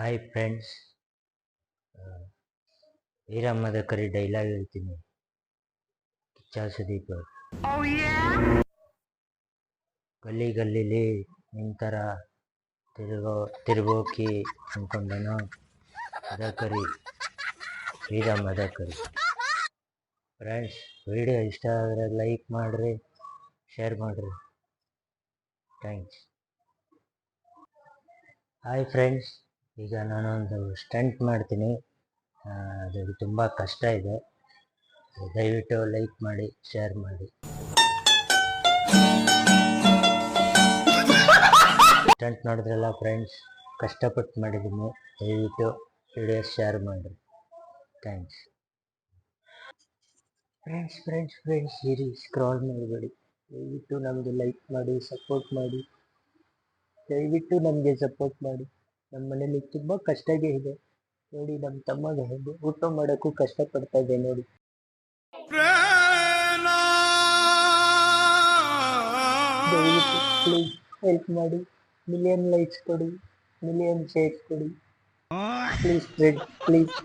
Hi friends, ವೀರಮ್ಮದ ಕರಿ dialogue ಹೇಳ್ತೀನಿ. ಕಿಚ್ಚ ಸುದೀಪ್ ಗಲ್ಲಿ ಗಲ್ಲಿಲಿ ನಿಂತರ ತಿರುಗೋಕಿ ಅನ್ಕೊಂಡನು. ಅದ ಕರಿ ವೀರಮ್ಮದ ಕರಿ. ಫ್ರೆಂಡ್ಸ್, ವಿಡಿಯೋ ಇಷ್ಟ ಆದರೆ ಲೈಕ್ ಮಾಡಿರಿ, ಶೇರ್ ಮಾಡಿರಿ. ಥ್ಯಾಂಕ್ಸ್. ಹಾಯ್ ಫ್ರೆಂಡ್ಸ್, ಈಗ ನಾನೊಂದು ಸ್ಟಂಟ್ ಮಾಡ್ತೀನಿ. ಅದು ತುಂಬ ಕಷ್ಟ ಇದೆ. ದಯವಿಟ್ಟು ಲೈಕ್ ಮಾಡಿ, ಶೇರ್ ಮಾಡಿ. ಸ್ಟಂಟ್ ನೋಡಿದ್ರಲ್ಲ ಫ್ರೆಂಡ್ಸ್, ಕಷ್ಟಪಟ್ಟು ಮಾಡಿದ್ದೀನಿ. ದಯವಿಟ್ಟು ವಿಡಿಯೋ ಶೇರ್ ಮಾಡಿ. ಥ್ಯಾಂಕ್ಸ್. ಫ್ರೆಂಡ್ಸ್ ಇರಿ, ಸ್ಕ್ರಾಲ್ ಮಾಡಬೇಡಿ. ದಯವಿಟ್ಟು ನಮಗೆ ಲೈಕ್ ಮಾಡಿ, ಸಪೋರ್ಟ್ ಮಾಡಿ. ದಯವಿಟ್ಟು ನಮಗೆ ಸಪೋರ್ಟ್ ಮಾಡಿ. ನಮ್ಮ ಮನೇಲಿ ತುಂಬ ಕಷ್ಟಗೆ ಇದೆ ನೋಡಿ. ನಮ್ಮ ತಮ್ಮಗೆ ಊಟ ಮಾಡೋಕ್ಕೂ ಕಷ್ಟಪಡ್ತಾ ಇದೆ ನೋಡಿ. ದಯವಿಟ್ಟು ಪ್ಲೀಸ್ ಹೆಲ್ಪ್ ಮಾಡಿ. ಮಿಲಿಯನ್ ಲೈಕ್ಸ್ ಕೊಡಿ, ಮಿಲಿಯನ್ ಶೇರ್ಸ್ ಕೊಡಿ. Please friend, please.